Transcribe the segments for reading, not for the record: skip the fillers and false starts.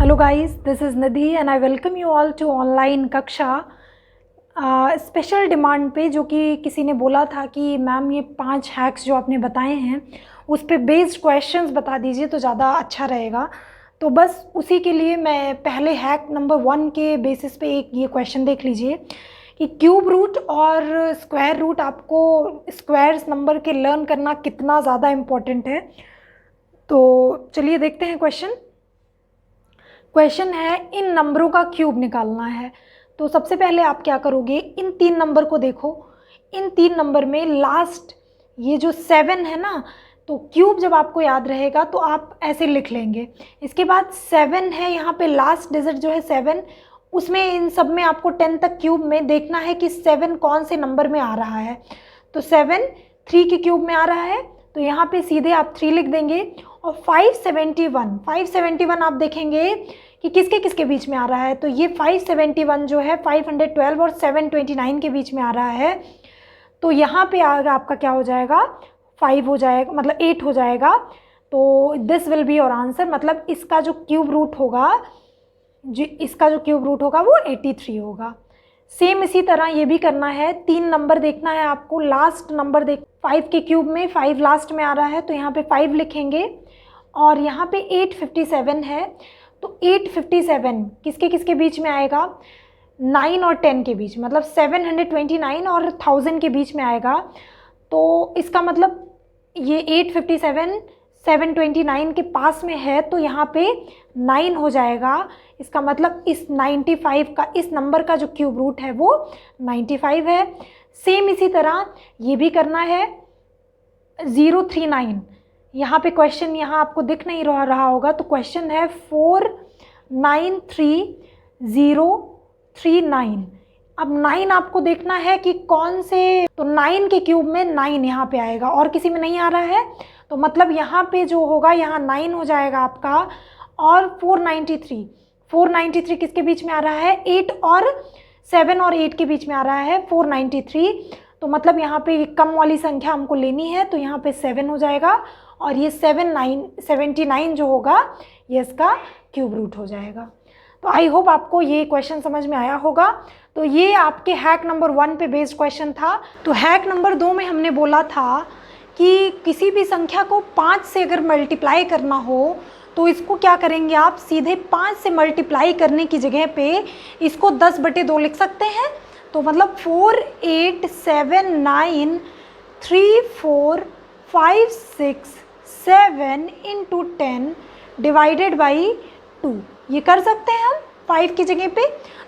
Hello guys, this is Nidhi and I welcome you all to online कक्षा special demand पे, जो कि किसी ने बोला था कि मैम ये 5 हैक्स जो आपने बताए हैं उस पे बेस्ड क्वेश्चंस बता दीजिए तो ज़्यादा अच्छा रहेगा। तो बस उसी के लिए मैं पहले हैक नंबर 1 के बेसिस पे एक ये क्वेश्चन देख लीजिए कि क्यूब रूट और स्क्वायर रूट आपको स्क्वायर्स नंबर के लर्न करना कितना ज़्यादा इम्पोर्टेंट है। तो चलिए देखते हैं क्वेश्चन है इन नंबरों का क्यूब निकालना है। तो सबसे पहले आप क्या करोगे, इन 3 नंबर को देखो। इन 3 नंबर में लास्ट ये जो 7 है ना, तो क्यूब जब आपको याद रहेगा तो आप ऐसे लिख लेंगे। इसके बाद 7 है, यहाँ पे लास्ट डिजिट जो है 7, उसमें इन सब में आपको 10 तक क्यूब में देखना है कि 7 कौन से नंबर में आ रहा है। तो 7 3 के क्यूब में आ रहा है, तो यहाँ पे सीधे आप 3 लिख देंगे। और 571 आप देखेंगे कि किसके किसके बीच में आ रहा है। तो ये 571 जो है 512 और 729 के बीच में आ रहा है। तो यहाँ पे आपका क्या हो जाएगा, 5 हो जाएगा, मतलब 8 हो जाएगा। तो this will be your answer, मतलब इसका जो क्यूब रूट होगा वो 83 होगा। सेम इसी तरह ये भी करना है, 3 नंबर देखना है आपको, लास्ट नंबर 5 के क्यूब में 5 लास्ट में आ रहा है, तो यहाँ पे 5 लिखेंगे। और यहाँ पे 857 है, तो 857 किसके किसके बीच में आएगा, 9 और 10 के बीच, मतलब 729 और 1000 के बीच में आएगा। तो इसका मतलब ये 857 729 के पास में है, तो यहाँ पे 9 हो जाएगा। इसका मतलब इस 95 का, इस नंबर का जो क्यूब रूट है वो 95 है। सेम इसी तरह ये भी करना है। 039, यहाँ पे क्वेश्चन यहाँ आपको दिख नहीं रहा होगा, तो क्वेश्चन है 493039। अब 9 आपको देखना है कि कौन से, तो 9 के क्यूब में 9 यहाँ पे आएगा और किसी में नहीं आ रहा है, तो मतलब यहाँ पे जो होगा यहाँ 9 हो जाएगा आपका। और 493 किसके बीच में आ रहा है, 7 और 8 के बीच में आ रहा है 493। तो मतलब यहाँ पे कम वाली संख्या हमको लेनी है, तो यहाँ पे 7 हो जाएगा और ये 79 जो होगा ये इसका क्यूब रूट हो जाएगा। तो आई होप आपको ये क्वेश्चन समझ में आया होगा। तो ये आपके हैक नंबर 1 पे बेस्ड क्वेश्चन था। तो हैक नंबर 2 में हमने बोला था कि किसी भी संख्या को 5 से अगर मल्टीप्लाई करना हो तो इसको क्या करेंगे, आप सीधे 5 से मल्टीप्लाई करने की जगह पे इसको 10/2 लिख सकते हैं। तो मतलब 48793456 into 10 डिवाइडेड बाई 2, ये कर सकते हैं हम 5 की जगह पे।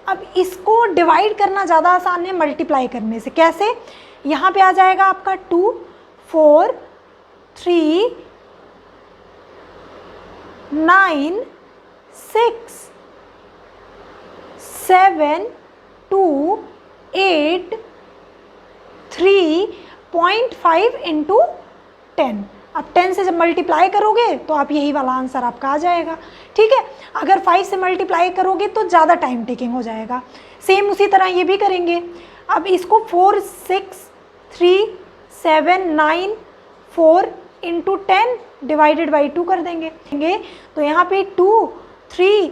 अब इसको डिवाइड करना ज़्यादा आसान है मल्टीप्लाई करने से। कैसे, यहाँ पे आ जाएगा आपका 2 4 3 9 6 7 2 8 3.5 into 10। अब 10 से जब मल्टीप्लाई करोगे तो आप यही वाला आंसर आपका आ जाएगा। ठीक है, अगर 5 से मल्टीप्लाई करोगे तो ज़्यादा टाइम टेकिंग हो जाएगा। सेम उसी तरह ये भी करेंगे। अब इसको 4 6 3 7 9 4 into 10 डिवाइडेड बाई 2 कर देंगे। तो यहाँ पे 2 3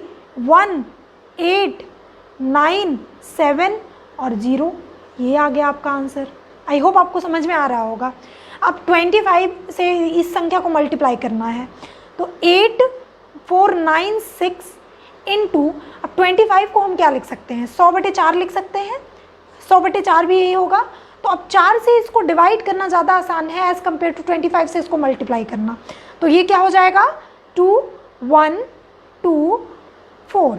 1 8 9 7 और 0, ये आ गया आपका आंसर। आई होप आपको समझ में आ रहा होगा। अब 25 से इस संख्या को मल्टीप्लाई करना है, तो 8496 इंटू, अब 25 को हम क्या लिख सकते हैं, 100/4 लिख सकते हैं। 100/4 भी यही होगा। तो अब 4 से इसको डिवाइड करना ज़्यादा आसान है एज़ कम्पेयर टू 25 से इसको मल्टीप्लाई करना। तो ये क्या हो जाएगा, 2 1 2 4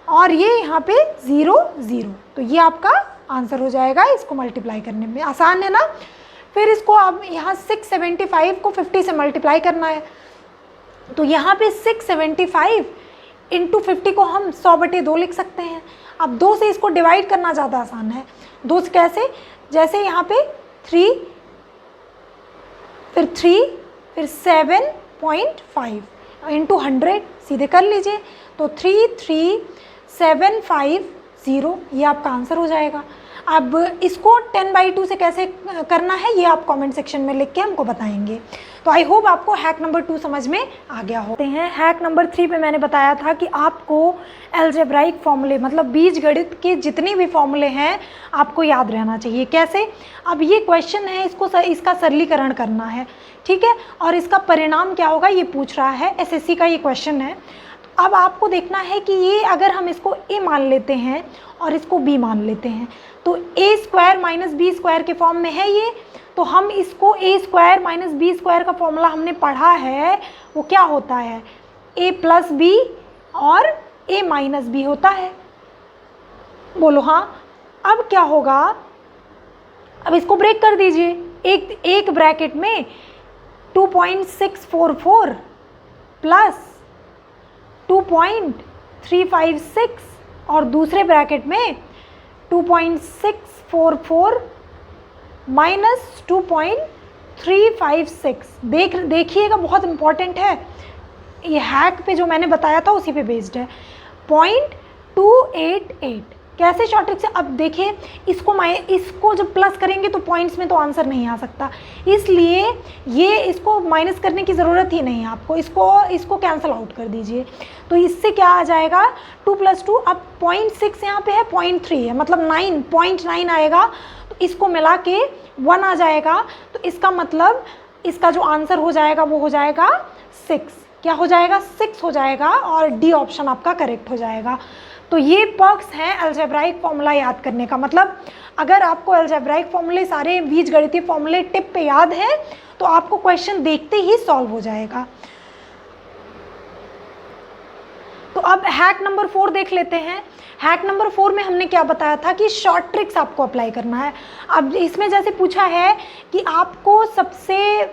और ये यहाँ पे 0 0। तो ये आपका आंसर हो जाएगा। इसको मल्टीप्लाई करने में आसान है ना। फिर इसको अब यहाँ 675 को 50 से मल्टीप्लाई करना है, तो यहाँ पे 675 इंटू 50 को हम 100/2 लिख सकते हैं। अब 2 से इसको डिवाइड करना ज़्यादा आसान है। 2 से कैसे, जैसे यहाँ पे 3 फिर 7.5 इंटू 100 सीधे कर लीजिए, तो 33750, ये आपका आंसर हो जाएगा। अब इसको 10/2 से कैसे करना है ये आप कमेंट सेक्शन में लिख के हमको बताएंगे। तो आई होप आपको हैक नंबर 2 समझ में आ गया होते हैं। हैक नंबर 3 पे मैंने बताया था कि आपको एल्जेब्राइक फॉर्मूले मतलब बीजगणित के जितने भी फॉर्मूले हैं आपको याद रहना चाहिए। कैसे? अब ये क्वेश्चन है, इसका सरलीकरण करना है, ठीक है, और इसका परिणाम क्या होगा ये पूछ रहा है, एसएससी का ये क्वेश्चन है। अब आपको देखना है कि ये अगर हम इसको a मान लेते हैं और इसको b मान लेते हैं तो a square minus b square के फॉर्म में है ये, तो हम इसको a square minus b square का फॉर्मूला हमने पढ़ा है, वो क्या होता है a प्लस बी और a माइनस बी होता है। बोलो हाँ। अब क्या होगा, अब इसको ब्रेक कर दीजिए, एक ब्रैकेट में 2.644 प्लस 2.356 और दूसरे ब्रैकेट में 2.644 माइनस 2.356। देखिएगा बहुत इंपॉर्टेंट है, ये हैक पे जो मैंने बताया था उसी पे बेस्ड है। 0.288 कैसे शॉर्ट ट्रिक से? अब देखिए इसको जब प्लस करेंगे तो पॉइंट्स में तो आंसर नहीं आ सकता, इसलिए ये इसको माइनस करने की ज़रूरत ही नहीं है आपको, इसको कैंसिल आउट कर दीजिए। तो इससे क्या आ जाएगा 2 + 2, अब 0.6 यहाँ पे है, 0.3 है, मतलब 9.9 आएगा, तो इसको मिला के 1 आ जाएगा। तो इसका मतलब इसका जो आंसर हो जाएगा वो हो जाएगा 6। क्या हो जाएगा? 6 हो जाएगा और डी ऑप्शन आपका करेक्ट हो जाएगा। तो ये पर्क्स हैं अलजेब्राइक फॉर्मूला याद करने का। मतलब अगर आपको अलजेब्राइक फॉर्मूले सारे बीजगणितीय फॉर्मूले टिप पे याद है तो आपको क्वेश्चन देखते ही सॉल्व हो जाएगा। तो अब हैक नंबर 4 देख लेते हैं। हैक नंबर 4 में हमने क्या बताया था कि शॉर्ट ट्रिक्स आपको अप्लाई करना है। अब इसमें जैसे पूछा है कि आपको सबसे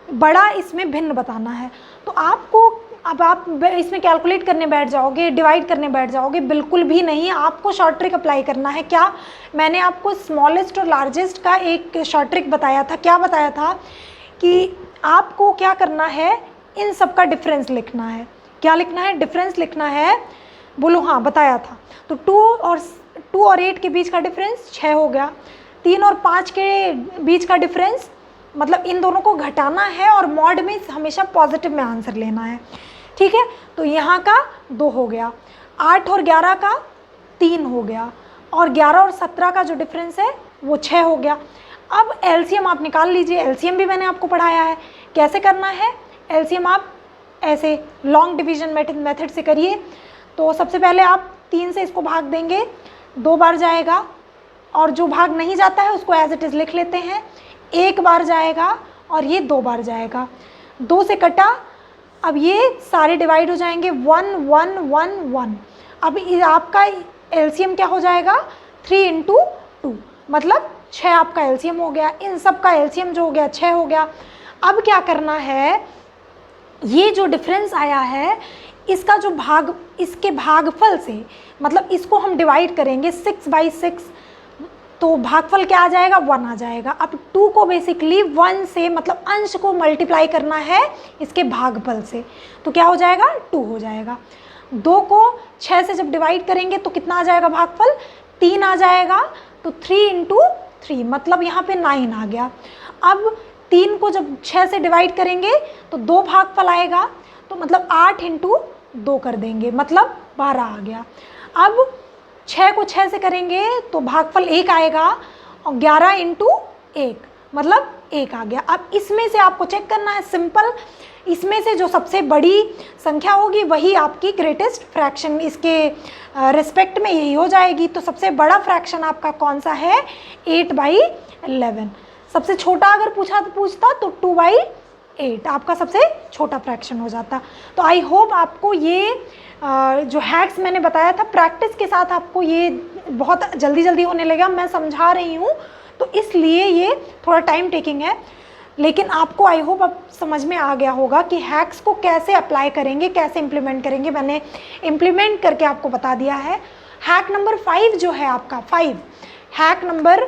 बड़ा इसमें भिन्न बताना है, तो आपको अब आप इसमें कैलकुलेट करने बैठ जाओगे, डिवाइड करने बैठ जाओगे, बिल्कुल भी नहीं। आपको शॉर्ट ट्रिक अप्लाई करना है। क्या? मैंने आपको स्मॉलेस्ट और लार्जेस्ट का एक शॉर्ट ट्रिक बताया था। क्या बताया था कि आपको क्या करना है, इन सब का डिफरेंस लिखना है। क्या लिखना है? डिफरेंस लिखना है। बोलो हाँ, बताया था। तो 2 और 8 के बीच का डिफरेंस 6 हो गया। 3 और 5 के बीच का डिफरेंस, मतलब इन दोनों को घटाना है और मॉड में हमेशा पॉजिटिव में आंसर लेना है, ठीक है। तो यहाँ का 2 हो गया, 8 और 11 का 3 हो गया, और 11 और 17 का जो डिफरेंस है वो 6 हो गया। अब एलसीएम आप निकाल लीजिए। एलसीएम भी मैंने आपको पढ़ाया है, कैसे करना है। एलसीएम आप ऐसे लॉन्ग डिवीजन मेथड से करिए। तो सबसे पहले आप 3 से इसको भाग देंगे, 2 बार जाएगा, और जो भाग नहीं जाता है उसको एज इट इज़ लिख लेते हैं। 1 बार जाएगा और ये 2 बार जाएगा, 2 से कटा। अब ये सारे डिवाइड हो जाएंगे 1 1 1 1। अब आपका एलसीएम क्या हो जाएगा 3 × 2, मतलब 6 आपका एलसीएम हो गया। इन सब का एलसीएम जो हो गया 6 हो गया। अब क्या करना है, ये जो डिफरेंस आया है इसका जो भाग, इसके भागफल से, मतलब इसको हम डिवाइड करेंगे 6/6, तो भागफल क्या आ जाएगा 1 आ जाएगा। अब 2 को बेसिकली 1 से, मतलब अंश को मल्टीप्लाई करना है इसके भागफल से, तो क्या हो जाएगा 2 हो जाएगा। 2 को 6 से जब डिवाइड करेंगे तो कितना आ जाएगा भागफल 3 आ जाएगा। तो 3 × 3, मतलब यहाँ पे 9 आ गया। अब 3 को जब 6 से डिवाइड करेंगे तो 2 भागफल आएगा, तो मतलब 8 × 2 कर देंगे, मतलब 12 आ गया। अब 6 को 6 से करेंगे तो भागफल 1 आएगा, और 11 × 1 मतलब 1 आ गया। अब इसमें से आपको चेक करना है, सिंपल, इसमें से जो सबसे बड़ी संख्या होगी वही आपकी ग्रेटेस्ट फ्रैक्शन, इसके रिस्पेक्ट में यही हो जाएगी। तो सबसे बड़ा फ्रैक्शन आपका कौन सा है 8/11। सबसे छोटा अगर पूछता तो 2/8 आपका सबसे छोटा फ्रैक्शन हो जाता। तो आई होप आपको ये जो हैक्स मैंने बताया था प्रैक्टिस के साथ आपको ये बहुत जल्दी होने लगा। मैं समझा रही हूँ तो इसलिए ये थोड़ा टाइम टेकिंग है, लेकिन आपको आई होप अब समझ में आ गया होगा कि हैक्स को कैसे अप्लाई करेंगे, कैसे इम्प्लीमेंट करेंगे। मैंने इम्प्लीमेंट करके आपको बता दिया है। हैक नंबर 5 जो है आपका, हैक नंबर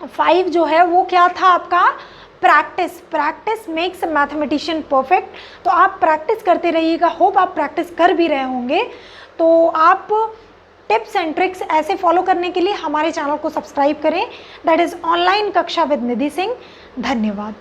5 जो है वो क्या था आपका, practice makes a mathematician perfect. तो आप प्रैक्टिस करते रहिएगा। होप आप प्रैक्टिस कर भी रहे होंगे। तो आप टिप्स एंड ट्रिक्स ऐसे फॉलो करने के लिए हमारे चैनल को सब्सक्राइब करें। दैट इज़ ऑनलाइन कक्षा विद निधि सिंह। धन्यवाद।